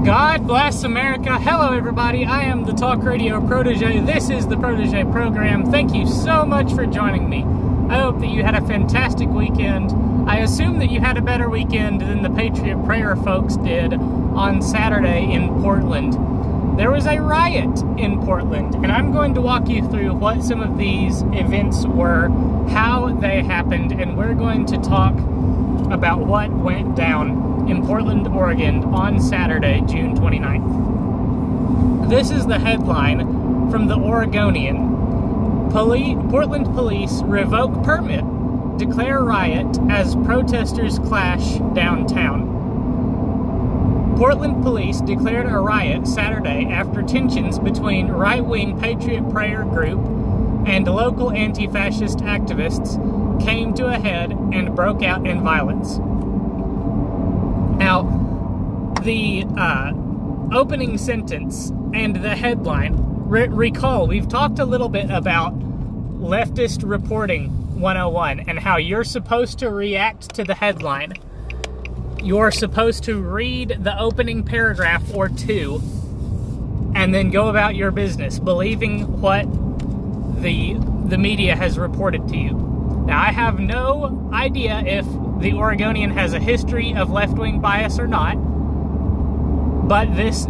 God bless America. Hello everybody, I am the Talk Radio Protege. This is the Protege program. Thank you so much for joining me. I hope that you had a fantastic weekend. I assume that you had a better weekend than the Patriot Prayer folks did on Saturday in Portland. There was a riot in Portland, and I'm going to walk you through what some of these events were, how they happened, and we're going to talk about what went down in Portland, Oregon on Saturday, June 29th. This is the headline from the Oregonian. Portland police revoke permit, declare riot as protesters clash downtown. Portland police declared a riot Saturday after tensions between right-wing Patriot Prayer group and local anti-fascist activists came to a head and broke out in violence. Now, the opening sentence and the headline, recall, we've talked a little bit about leftist reporting 101 and how you're supposed to react to the headline. You're supposed to read the opening paragraph or two and then go about your business, believing what the media has reported to you. Now, I have no idea if the Oregonian has a history of left-wing bias or not, but this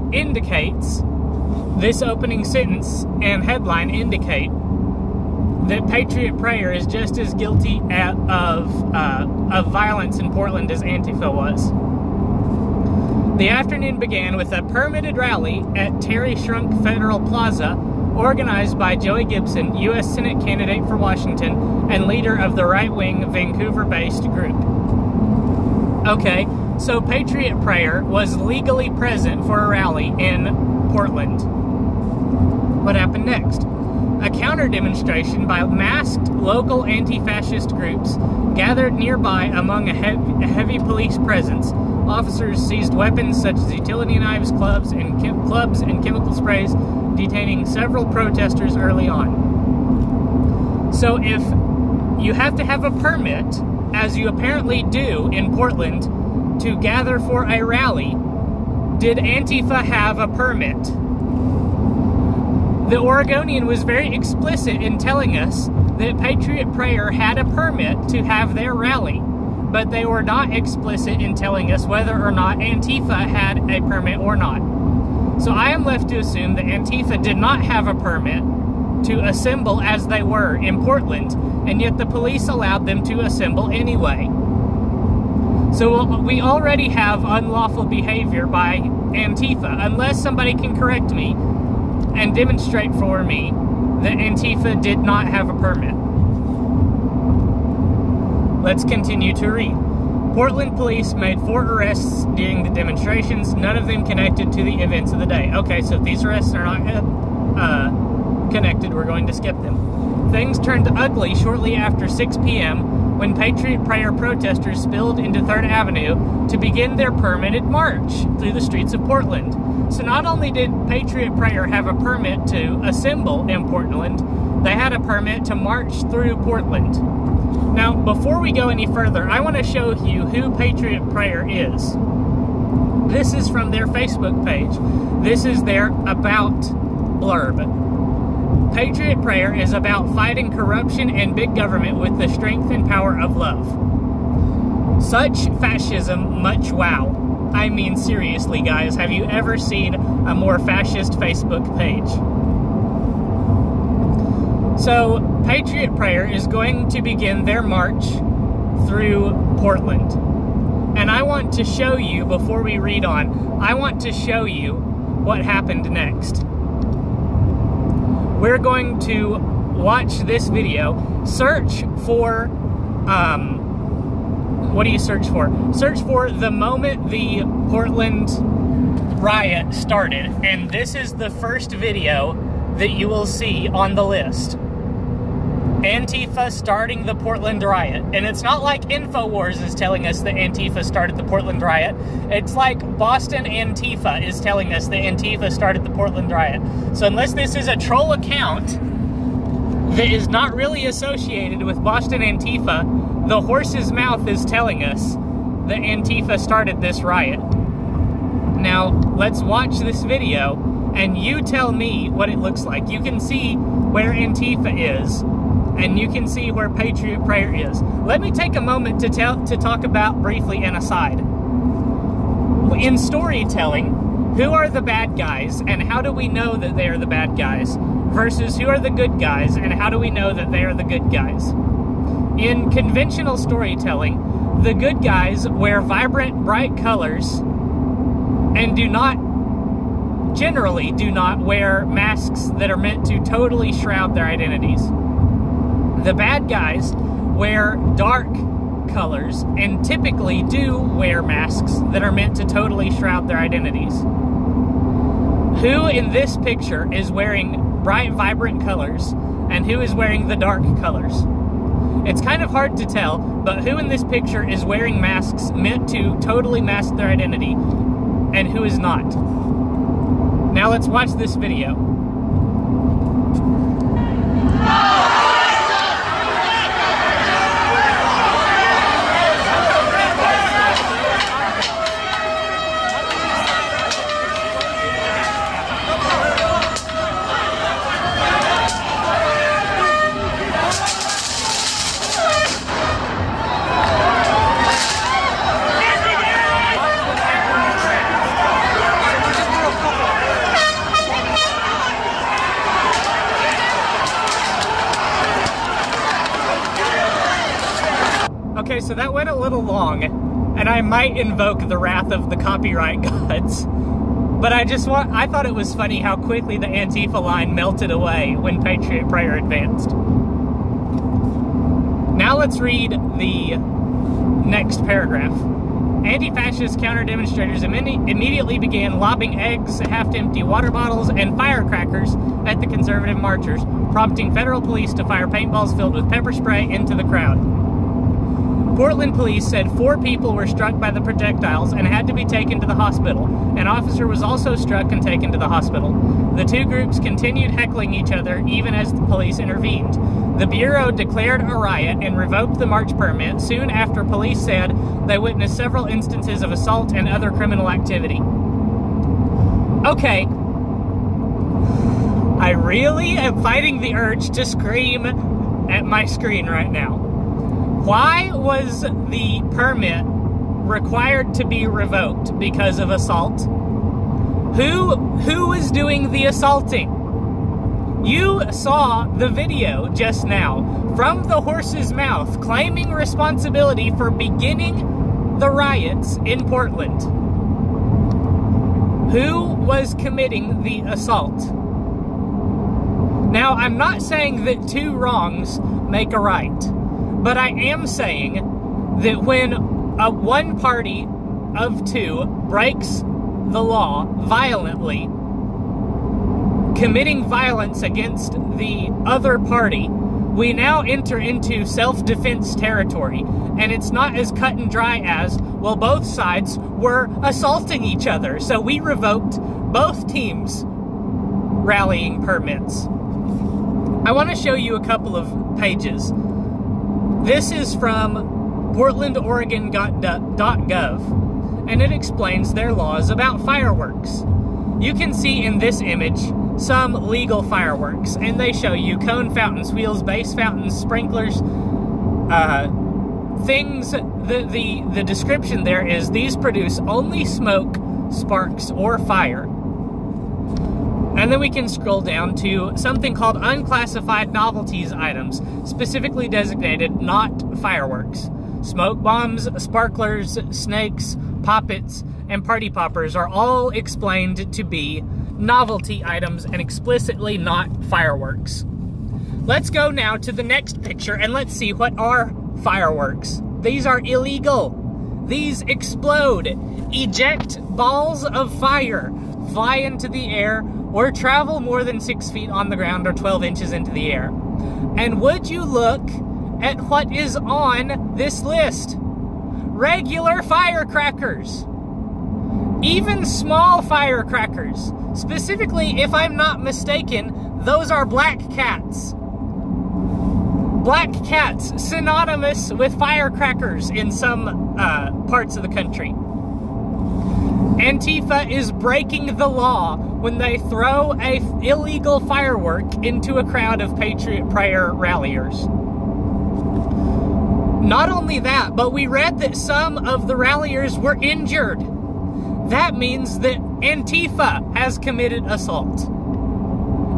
opening sentence and headline indicate that Patriot Prayer is just as guilty of violence in Portland as Antifa was. The afternoon began with a permitted rally at Terry Shrunk Federal Plaza, organized by Joey Gibson, U.S. Senate candidate for Washington and leader of the right-wing Vancouver-based group. Okay, so Patriot Prayer was legally present for a rally in Portland. What happened next? A counter-demonstration by masked local anti-fascist groups gathered nearby among a heavy police presence. Officers seized weapons such as utility knives, clubs, and chemical sprays, detaining several protesters early on. So if you have to have a permit, as you apparently do in Portland, to gather for a rally, did Antifa have a permit? The Oregonian was very explicit in telling us that Patriot Prayer had a permit to have their rally, but they were not explicit in telling us whether or not Antifa had a permit or not. So I am left to assume that Antifa did not have a permit to assemble as they were in Portland, and yet the police allowed them to assemble anyway. So we already have unlawful behavior by Antifa, unless somebody can correct me and demonstrate for me that Antifa did not have a permit. Let's continue to read. Portland police made 4 arrests during the demonstrations, none of them connected to the events of the day. Okay, so if these arrests are not connected, we're going to skip them. Things turned ugly shortly after 6 p.m. when Patriot Prayer protesters spilled into 3rd Avenue to begin their permitted march through the streets of Portland. So not only did Patriot Prayer have a permit to assemble in Portland, they had a permit to march through Portland. Now, before we go any further, I want to show you who Patriot Prayer is. This is from their Facebook page. This is their About blurb. Patriot Prayer is about fighting corruption and big government with the strength and power of love. Such fascism, much wow. I mean, seriously, guys, have you ever seen a more fascist Facebook page? So, Patriot Prayer is going to begin their march through Portland. And I want to show you, before we read on, I want to show you what happened next. We're going to watch this video. Search for, what do you search for? Search for the moment the Portland riot started. And this is the first video that you will see on the list. Antifa starting the Portland riot. And it's not like InfoWars is telling us that Antifa started the Portland riot. It's like Boston Antifa is telling us that Antifa started the Portland riot. So unless this is a troll account that is not really associated with Boston Antifa, the horse's mouth is telling us that Antifa started this riot. Now, Now, let's watch this video, and you tell me what it looks like. You can see where Antifa is, and you can see where Patriot Prayer is. Let me take a moment to talk about briefly an aside. In storytelling, who are the bad guys, and how do we know that they are the bad guys? Versus who are the good guys, and how do we know that they are the good guys? In conventional storytelling, the good guys wear vibrant, bright colors and generally do not wear masks that are meant to totally shroud their identities. The bad guys wear dark colors and typically do wear masks that are meant to totally shroud their identities. Who in this picture is wearing bright, vibrant colors, and who is wearing the dark colors? It's kind of hard to tell, but who in this picture is wearing masks meant to totally mask their identity, and who is not? Now let's watch this video. Okay, so that went a little long, and I might invoke the wrath of the copyright gods. But I thought it was funny how quickly the Antifa line melted away when Patriot Prayer advanced. Now let's read the next paragraph. Anti-fascist counter-demonstrators immediately began lobbing eggs, half-empty water bottles, and firecrackers at the conservative marchers, prompting federal police to fire paintballs filled with pepper spray into the crowd. Portland police said 4 people were struck by the projectiles and had to be taken to the hospital. An officer was also struck and taken to the hospital. The two groups continued heckling each other even as the police intervened. The Bureau declared a riot and revoked the march permit soon after police said they witnessed several instances of assault and other criminal activity. Okay. I really am fighting the urge to scream at my screen right now. Why was the permit required to be revoked? Because of assault? Who was doing the assaulting? You saw the video just now from the horse's mouth claiming responsibility for beginning the riots in Portland. Who was committing the assault? Now, I'm not saying that 2 wrongs make a right. But I am saying that when one party of 2 breaks the law violently, committing violence against the other party, we now enter into self-defense territory. And it's not as cut and dry as, well, both sides were assaulting each other. So we revoked both teams' rallying permits. I want to show you a couple of pages. This is from portlandoregon.gov, and it explains their laws about fireworks. You can see in this image some legal fireworks, and they show you cone fountains, wheels, base fountains, sprinklers, things. The description there is these produce only smoke, sparks, or fire. And then we can scroll down to something called unclassified novelties items, specifically designated not fireworks. Smoke bombs, sparklers, snakes, poppets, and party poppers are all explained to be novelty items and explicitly not fireworks. Let's go now to the next picture and let's see what are fireworks. These are illegal. These explode, eject balls of fire, fly into the air, or travel more than 6 feet on the ground or 12 inches into the air. And would you look at what is on this list? Regular firecrackers. Even small firecrackers. Specifically, if I'm not mistaken, those are black cats. Black cats, synonymous with firecrackers in some parts of the country. Antifa is breaking the law when they throw a illegal firework into a crowd of Patriot Prayer ralliers. Not only that, but we read that some of the ralliers were injured. That means that Antifa has committed assault.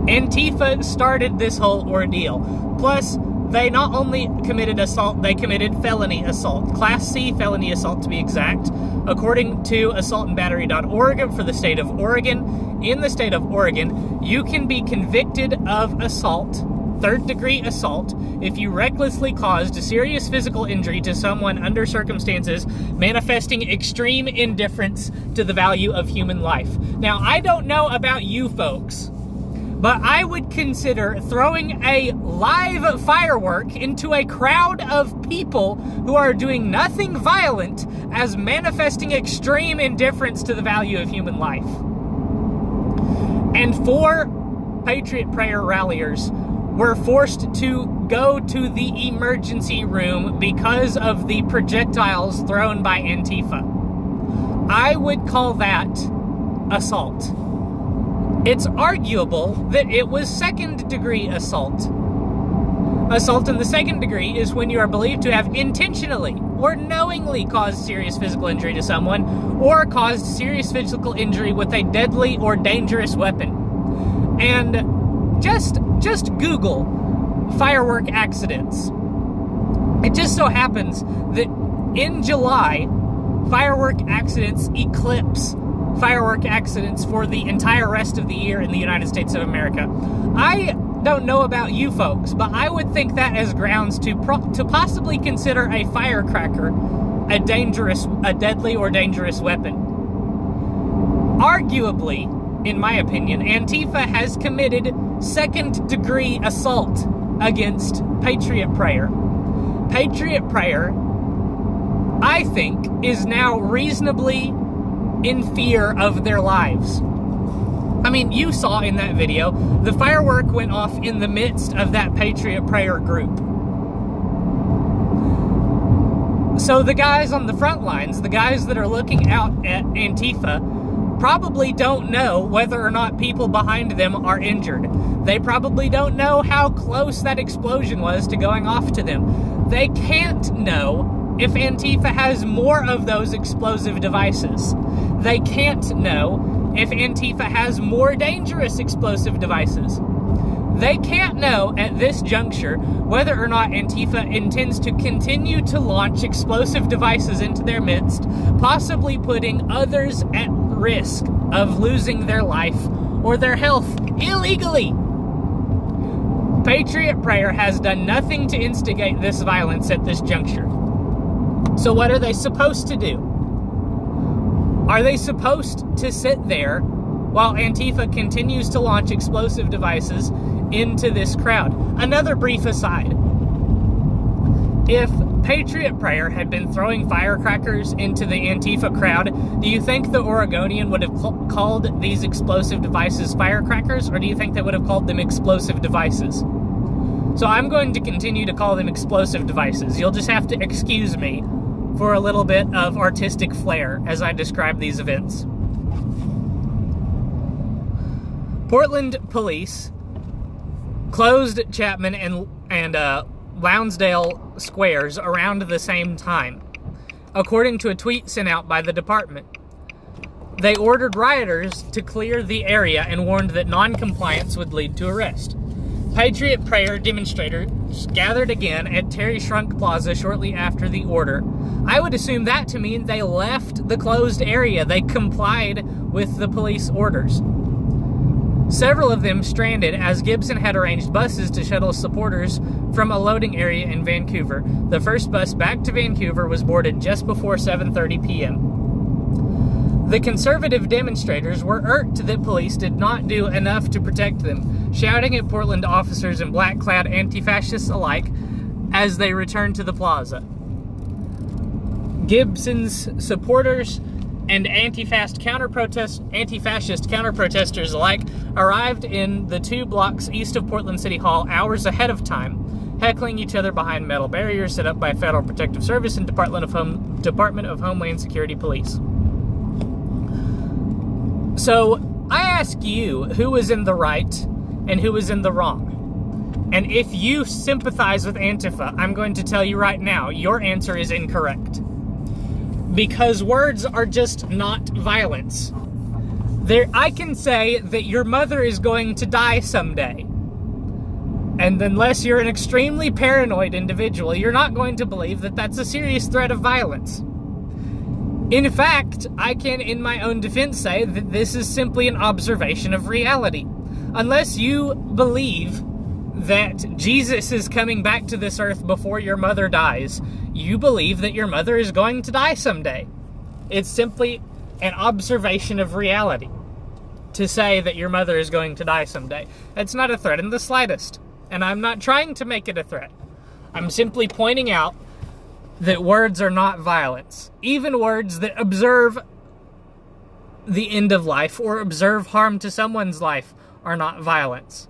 Antifa started this whole ordeal. Plus, they not only committed assault, they committed felony assault. Class C felony assault, to be exact. According to assaultandbattery.org for the state of Oregon, in the state of Oregon, you can be convicted of assault, third-degree assault, if you recklessly caused serious physical injury to someone under circumstances manifesting extreme indifference to the value of human life. Now, I don't know about you folks, but I would consider throwing a live firework into a crowd of people who are doing nothing violent as manifesting extreme indifference to the value of human life. And 4 Patriot Prayer ralliers were forced to go to the emergency room because of the projectiles thrown by Antifa. I would call that assault. It's arguable that it was second-degree assault. Assault in the second degree is when you are believed to have intentionally or knowingly caused serious physical injury to someone or caused serious physical injury with a deadly or dangerous weapon. And just Google firework accidents. It just so happens that in July, firework accidents eclipse firework accidents for the entire rest of the year in the United States of America. I don't know about you folks, but I would think that as grounds to possibly consider a firecracker a deadly or dangerous weapon. Arguably, in my opinion, Antifa has committed second-degree assault against Patriot Prayer. Patriot Prayer, I think, is now reasonably in fear of their lives. I mean, you saw in that video, the firework went off in the midst of that Patriot Prayer group. So the guys on the front lines, the guys that are looking out at Antifa, probably don't know whether or not people behind them are injured. They probably don't know how close that explosion was to going off to them. They can't know if Antifa has more of those explosive devices. They can't know if Antifa has more dangerous explosive devices. They can't know at this juncture whether or not Antifa intends to continue to launch explosive devices into their midst, possibly putting others at risk of losing their life or their health illegally. Patriot Prayer has done nothing to instigate this violence at this juncture. So what are they supposed to do? Are they supposed to sit there while Antifa continues to launch explosive devices into this crowd? Another brief aside. If Patriot Prayer had been throwing firecrackers into the Antifa crowd, do you think the Oregonian would have called these explosive devices firecrackers, or do you think they would have called them explosive devices? So I'm going to continue to call them explosive devices. You'll just have to excuse me for a little bit of artistic flair as I describe these events. Portland police closed Chapman and Lounsdale squares around the same time, according to a tweet sent out by the department. They ordered rioters to clear the area and warned that non-compliance would lead to arrest. Patriot Prayer demonstrators gathered again at Terry Shrunk Plaza shortly after the order. I would assume that to mean they left the closed area. They complied with the police orders. Several of them stranded as Gibson had arranged buses to shuttle supporters from a loading area in Vancouver. The first bus back to Vancouver was boarded just before 7:30 p.m. The conservative demonstrators were irked that police did not do enough to protect them, shouting at Portland officers and black-clad anti-fascists alike as they returned to the plaza. Gibson's supporters and anti-fascist counter-protesters alike arrived in the 2 blocks east of Portland City Hall hours ahead of time, heckling each other behind metal barriers set up by Federal Protective Service and Department of Homeland Security Police. So I ask you, who is in the right and who is in the wrong? And if you sympathize with Antifa, I'm going to tell you right now, your answer is incorrect. Because words are just not violence. I can say that your mother is going to die someday. And unless you're an extremely paranoid individual, you're not going to believe that that's a serious threat of violence. In fact, I can, in my own defense, say that this is simply an observation of reality. Unless you believe that Jesus is coming back to this earth before your mother dies, you believe that your mother is going to die someday. It's simply an observation of reality to say that your mother is going to die someday. It's not a threat in the slightest, and I'm not trying to make it a threat. I'm simply pointing out that words are not violence. Even words that observe the end of life or observe harm to someone's life are not violence.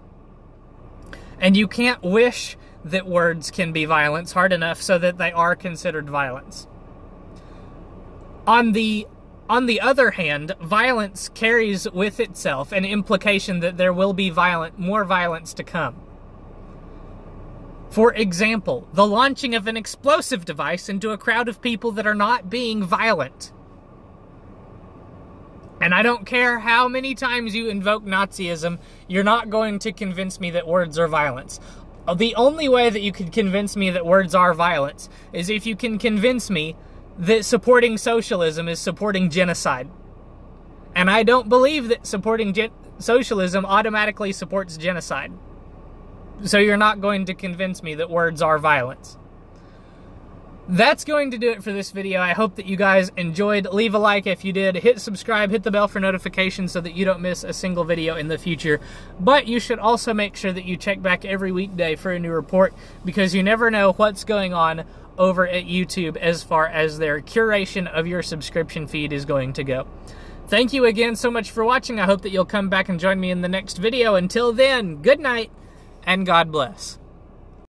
And you can't wish that words can be violence hard enough so that they are considered violence. On the other hand, violence carries with itself an implication that there will be more violence to come. For example, the launching of an explosive device into a crowd of people that are not being violent. And I don't care how many times you invoke Nazism, you're not going to convince me that words are violence. The only way that you could convince me that words are violence is if you can convince me that supporting socialism is supporting genocide. And I don't believe that supporting socialism automatically supports genocide. So you're not going to convince me that words are violence. That's going to do it for this video. I hope that you guys enjoyed. Leave a like if you did. Hit subscribe, hit the bell for notifications so that you don't miss a single video in the future. But you should also make sure that you check back every weekday for a new report, because you never know what's going on over at YouTube as far as their curation of your subscription feed is going to go. Thank you again so much for watching. I hope that you'll come back and join me in the next video. Until then, good night and God bless.